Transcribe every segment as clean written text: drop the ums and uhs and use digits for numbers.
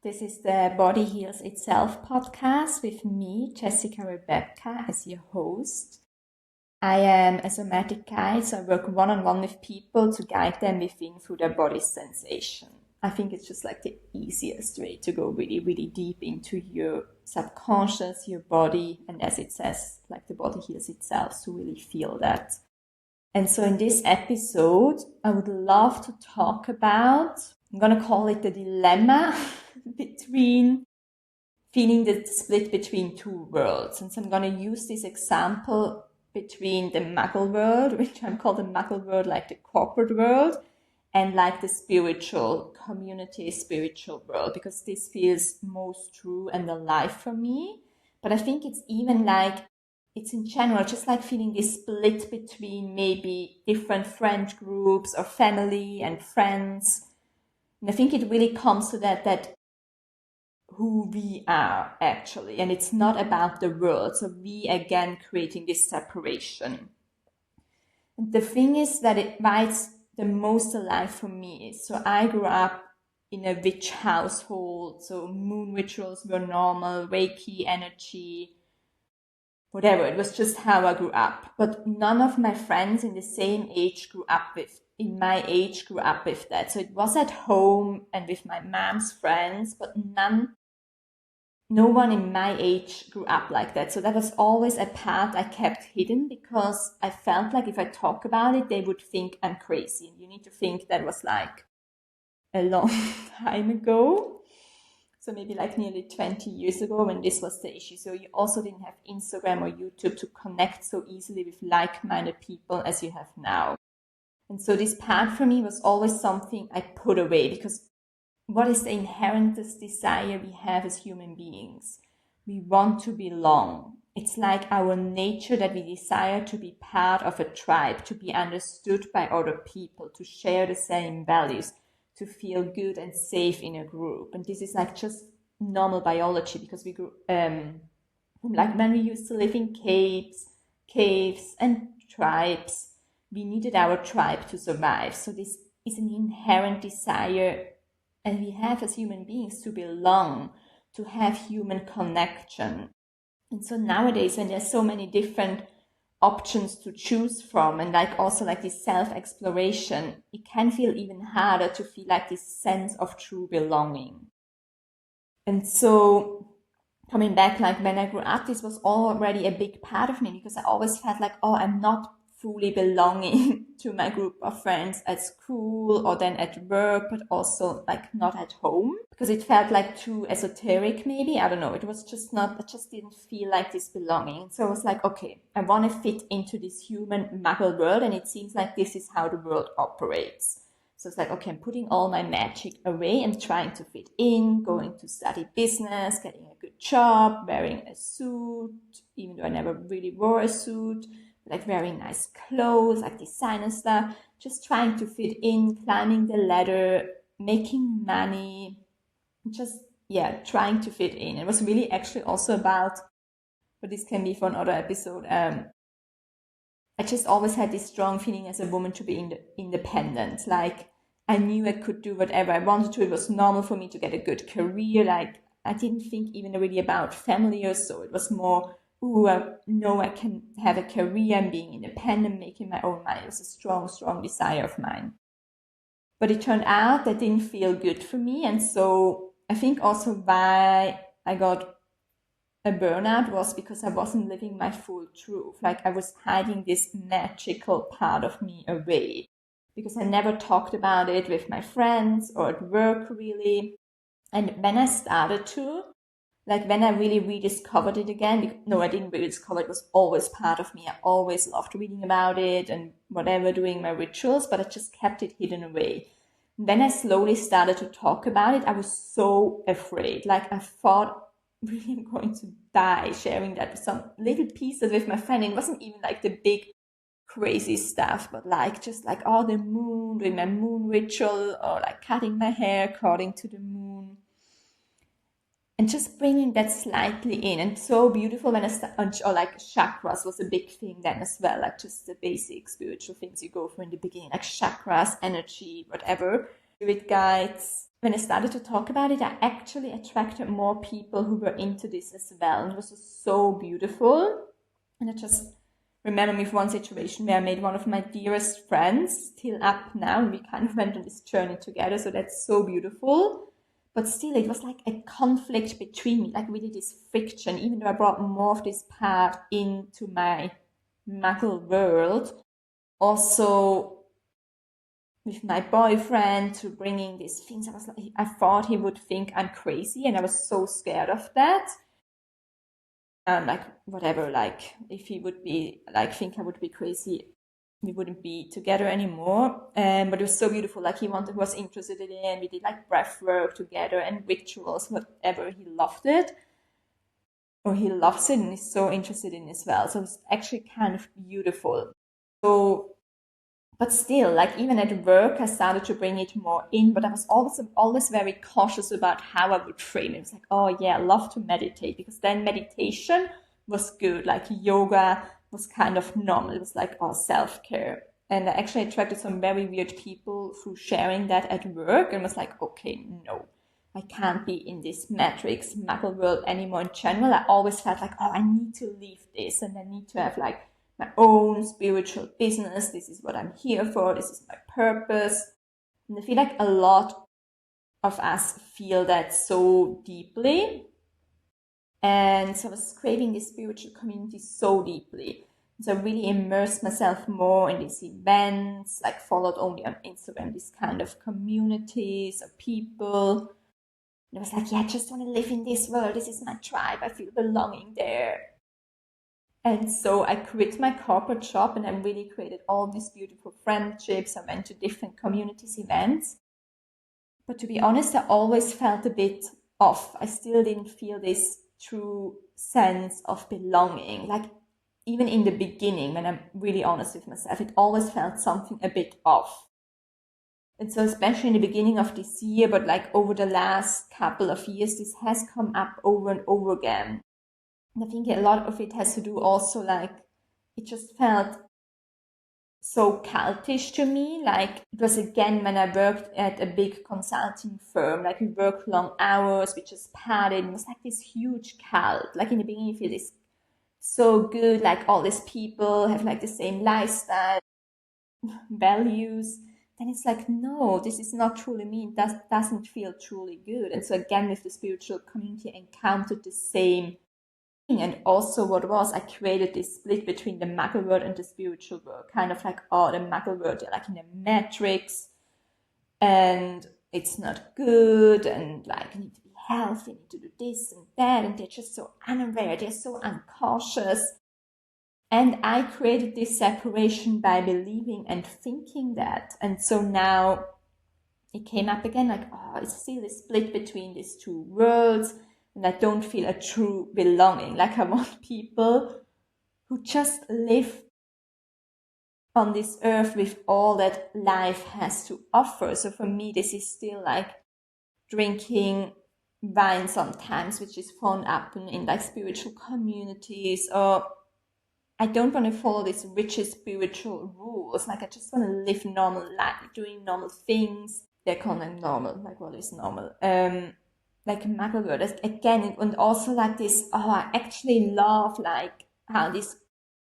This is the Body Heals Itself podcast with me, Jessica Rebecca, as your host. I am a somatic guide, so I work one-on-one with people to guide them within through their body sensation. I think it's just like the easiest way to go really, really deep into your subconscious, your body, and as it says, like the body heals itself, to really feel that. And so in this episode, I would love to talk about, I'm going to call it the dilemma between feeling the split between two worlds. And so I'm going to use this example between the muggle world, which I'm called the muggle world, like the corporate world, and like the spiritual community, spiritual world, because this feels most true and alive for me. But I think it's even like, it's in general just like feeling this split between maybe different friend groups or family and friends. And I think it really comes to that who we are actually. And it's not about the world. So we again creating this separation. And the thing is that why it's the most alive for me is, so I grew up in a witch household. So moon rituals were normal, Reiki energy, whatever. It was just how I grew up. But none of my friends in the same age grew up with that. So it was at home and with my mom's friends, but no one in my age grew up like that. So that was always a part I kept hidden because I felt like if I talk about it, they would think I'm crazy. And you need to think that was like a long time ago. So maybe like nearly 20 years ago when this was the issue. So you also didn't have Instagram or YouTube to connect so easily with like-minded people as you have now. And so this part for me was always something I put away, because what is the inherent desire we have as human beings? We want to belong. It's like our nature that we desire to be part of a tribe, to be understood by other people, to share the same values, to feel good and safe in a group. And this is like just normal biology, because we grew like when we used to live in caves and tribes, we needed our tribe to survive. So this is an inherent desire, and we have as human beings to belong, to have human connection. And so nowadays, when there's so many different options to choose from, and like also like this self-exploration, it can feel even harder to feel like this sense of true belonging. And so coming back, like when I grew up, this was already a big part of me, because I always felt like, oh, I'm not fully belonging to my group of friends at school or then at work, but also like not at home, because it felt like too esoteric maybe. I don't know. It was just not, I just didn't feel like this belonging. So I was like, okay, I want to fit into this human muggle world, and it seems like this is how the world operates. So it's like, okay, I'm putting all my magic away and trying to fit in, going to study business, getting a good job, wearing a suit, even though I never really wore a suit, like wearing nice clothes, like designer stuff, just trying to fit in, climbing the ladder, making money, just, trying to fit in. It was really actually also about, but this can be for another episode, I just always had this strong feeling as a woman to be independent. Like I knew I could do whatever I wanted to. It was normal for me to get a good career. Like I didn't think even really about family or so. It was more, I know I can have a career and being independent, making my own money. It was a strong, strong desire of mine. But it turned out that didn't feel good for me. And so I think also why I got a burnout was because I wasn't living my full truth. Like I was hiding this magical part of me away, because I never talked about it with my friends or at work really. And when I started to, like when I really rediscovered it again, no, I didn't rediscover it. It was always part of me. I always loved reading about it and whatever, doing my rituals, but I just kept it hidden away. When I slowly started to talk about it, I was so afraid. Like I thought, really I'm going to die sharing that with some little pieces with my friend. It wasn't even like the big crazy stuff, but like just like the moon, doing my moon ritual, or like cutting my hair according to the moon, and just bringing that slightly in. And so beautiful when or like chakras was a big thing then as well, like just the basic spiritual things you go for in the beginning, like chakras, energy, whatever. spirit guides. When I started to talk about it, I actually attracted more people who were into this as well. And it was just so beautiful. And I just remember me of one situation where I made one of my dearest friends till up now, and we kind of went on this journey together. So that's so beautiful. But still, it was like a conflict between me, like really this friction, even though I brought more of this part into my muggle world. Also, with my boyfriend, to bringing these things, I thought he would think I'm crazy, and I was so scared of that. Like whatever, like if he would be like think I would be crazy, we wouldn't be together anymore. But it was so beautiful. Like he was interested in it. We did like breath work together and rituals, whatever. He loved it, or he loves it, and is so interested in it as well. So it's actually kind of beautiful. So, but still, like even at work, I started to bring it more in. But I was always very cautious about how I would frame it. It was like, oh yeah, I love to meditate, because then meditation was good. Like yoga was kind of normal. It was like, oh, self-care. And I actually attracted some very weird people through sharing that at work, and was like, okay, no, I can't be in this matrix muggle world anymore in general. I always felt like, oh, I need to leave this, and I need to have like my own spiritual business. This is what I'm here for. This is my purpose. And I feel like a lot of us feel that so deeply. And so I was craving this spiritual community so deeply. So I really immersed myself more in these events, like followed only on Instagram these kind of communities of people. And I was like, yeah, I just want to live in this world. This is my tribe. I feel belonging there. And so I quit my corporate job, and I really created all these beautiful friendships. I went to different communities events. But to be honest, I always felt a bit off. I still didn't feel this true sense of belonging. Like even in the beginning, when I'm really honest with myself, it always felt something a bit off. And so especially in the beginning of this year, but like over the last couple of years, this has come up over and over again. And I think a lot of it has to do also, like, it just felt so cultish to me. Like it was again when I worked at a big consulting firm, like we worked long hours, we just partied. It was like this huge cult. Like in the beginning you feel this so good, like all these people have like the same lifestyle, values. Then it's like, no, this is not truly me. It doesn't feel truly good. And so again, with the spiritual community, I encountered the same. And also what was, I created this split between the muggle world and the spiritual world, kind of like, oh, the muggle world, they're like in a matrix and it's not good, and like you need to be healthy, you need to do this and that, and they're just so unaware, they're so uncautious. And I created this separation by believing and thinking that. And so now it came up again, like, oh, it's still a split between these two worlds. And I don't feel a true belonging. Like I want people who just live on this earth with all that life has to offer. So for me, this is still like drinking wine sometimes, which is fun up in like spiritual communities. Or I don't want to follow these rigid spiritual rules. Like I just want to live normal life, doing normal things. They're calling them normal. Like what is normal? Like muggle world again, and also like this, oh, I actually love like how these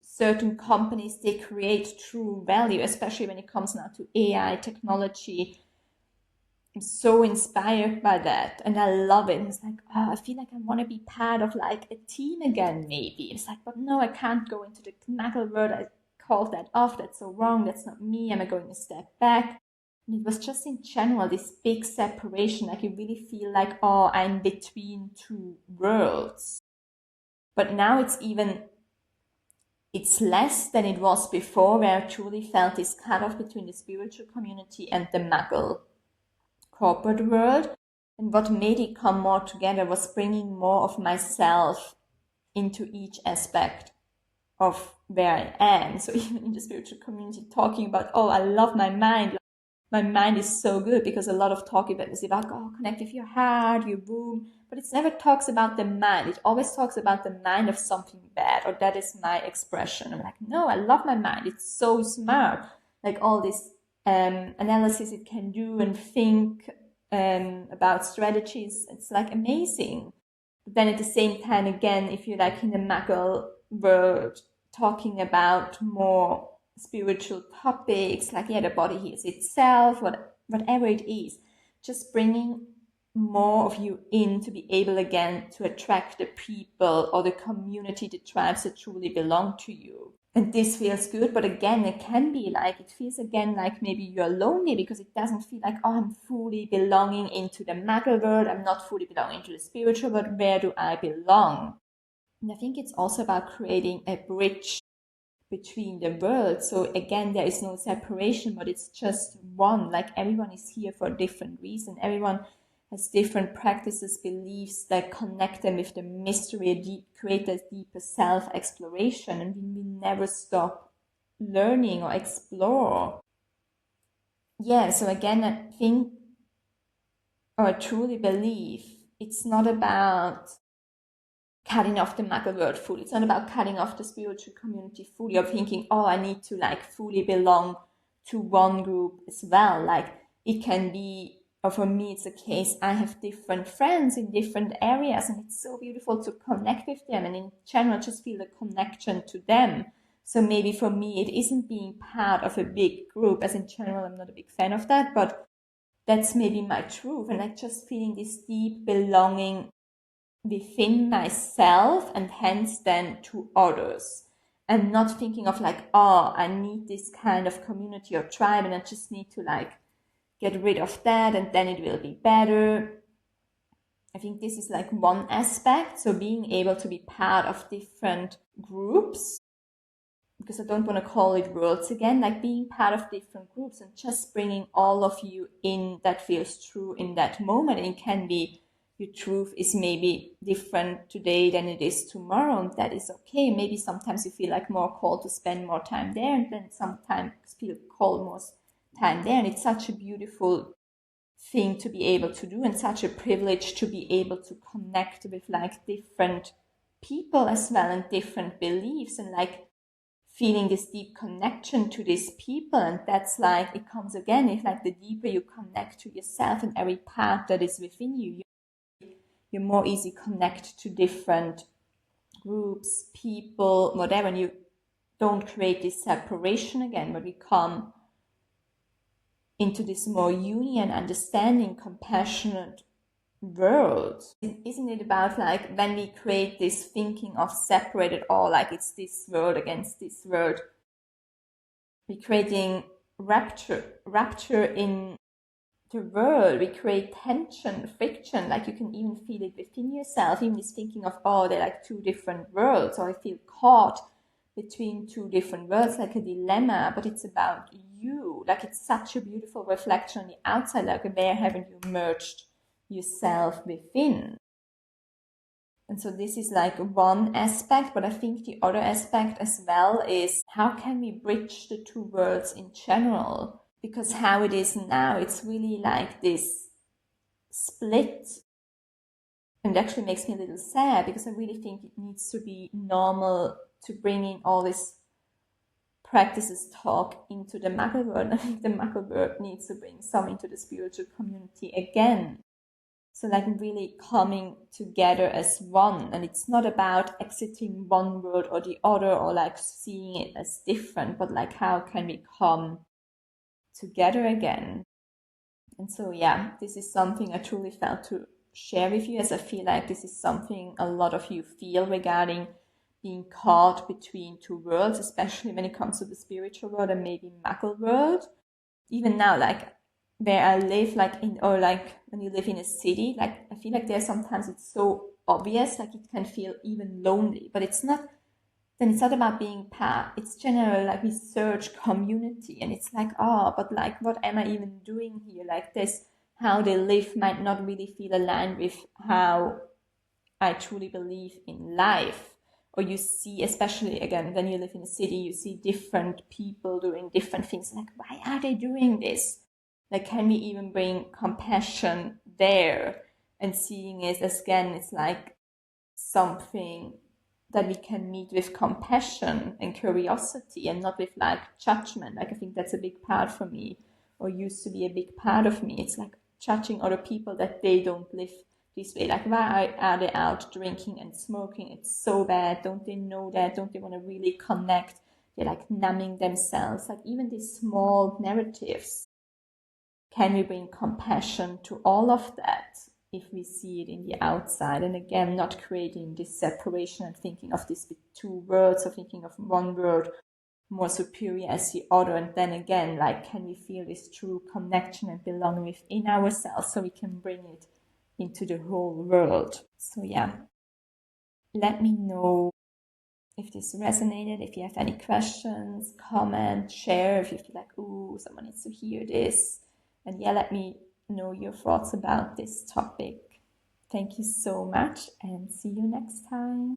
certain companies, they create true value, especially when it comes now to AI technology. I'm so inspired by that, and I love it. It's like, oh, I feel like I want to be part of like a team again, maybe. It's like, but no, I can't go into the muggle world. I called that off. That's so wrong. That's not me. Am I going to step back? And it was just in general this big separation. Like you really feel like, oh, I'm between two worlds. But now it's less than it was before, where I truly felt this cutoff between the spiritual community and the muggle corporate world. And what made it come more together was bringing more of myself into each aspect of where I am. So even in the spiritual community, talking about, oh, I love my mind. My mind is so good, because a lot of talk is about, oh, connect with your heart, your womb, but it never talks about the mind. It always talks about the mind of something bad, or that is my expression. I'm like, no, I love my mind. It's so smart. Like all these analysis it can do and think about strategies. It's like amazing. But then at the same time, again, if you're like in the muggle world, talking about more spiritual topics, like the body heals itself, whatever it is, just bringing more of you in to be able again to attract the people or the community, the tribes that truly belong to you. And this feels good, but again, it can be like, it feels again like maybe you're lonely because it doesn't feel like, oh, I'm fully belonging into the muggle world, I'm not fully belonging to the spiritual world, where do I belong? And I think it's also about creating a bridge between the worlds. So again, there is no separation, but it's just one. Like everyone is here for a different reason. Everyone has different practices, beliefs that connect them with the mystery, create a deeper self-exploration, and we never stop learning or explore. Yeah, so again, I think, or I truly believe, it's not about cutting off the muggle world fully. It's not about cutting off the spiritual community fully or thinking, oh, I need to like fully belong to one group as well. Like it can be, or for me, it's a case, I have different friends in different areas and it's so beautiful to connect with them and in general just feel a connection to them. So maybe for me, it isn't being part of a big group, as in general, I'm not a big fan of that, but that's maybe my truth. And like just feeling this deep belonging within myself and hence then to others, and not thinking of like, oh, I need this kind of community or tribe and I just need to like get rid of that and then it will be better. I think this is like one aspect. So being able to be part of different groups, because I don't want to call it worlds again, like being part of different groups and just bringing all of you in that feels true in that moment. And it can be your truth is maybe different today than it is tomorrow, and that is okay. Maybe sometimes you feel like more called to spend more time there, and then sometimes feel called more time there. And it's such a beautiful thing to be able to do, and such a privilege to be able to connect with like different people as well and different beliefs, and like feeling this deep connection to these people. And that's like, it comes again, if like the deeper you connect to yourself and every part that is within you, you're more easy connect to different groups, people, whatever, and you don't create this separation again, but we come into this more union, understanding, compassionate world. Isn't it about like when we create this thinking of separated, or like it's this world against this world, we're creating rupture in the world, we create tension, friction, like you can even feel it within yourself, even this thinking of, oh, they're like two different worlds, or I feel caught between two different worlds, like a dilemma, but it's about you. Like it's such a beautiful reflection on the outside, like where haven't you merged yourself within? And so this is like one aspect, but I think the other aspect as well is how can we bridge the two worlds in general? Because how it is now, it's really like this split. And it actually makes me a little sad because I really think it needs to be normal to bring in all this practices talk into the muggle world. I think the muggle world needs to bring some into the spiritual community again. So like really coming together as one. And it's not about exiting one world or the other or like seeing it as different, but like how can we come together again? And so yeah, this is something I truly felt to share with you, as I feel like this is something a lot of you feel regarding being caught between two worlds, especially when it comes to the spiritual world and maybe muggle world. Even now, like where I live, like in, or like when you live in a city, like I feel like there sometimes it's so obvious, like it can feel even lonely, but it's not, then it's not about being part, it's general, like we search community, and it's like, oh, but like what am I even doing here? Like this, how they live might not really feel aligned with how I truly believe in life. Or you see, especially again, when you live in a city, you see different people doing different things. Like, why are they doing this? Like, can we even bring compassion there? And seeing it as, again, it's like something that we can meet with compassion and curiosity and not with like judgment. Like, I think that's a big part for me or used to be a big part of me. It's like judging other people that they don't live this way. Like, why are they out drinking and smoking? It's so bad. Don't they know that? Don't they want to really connect? They're like numbing themselves. Like, even these small narratives. Can we bring compassion to all of that if we see it in the outside? And again, not creating this separation and thinking of these two worlds, or thinking of one world more superior as the other. And then again, like, can we feel this true connection and belonging within ourselves so we can bring it into the whole world? So yeah, let me know if this resonated, if you have any questions, comment, share, if you feel like, ooh, someone needs to hear this. And yeah, let me know your thoughts about this topic. Thank you so much, and see you next time.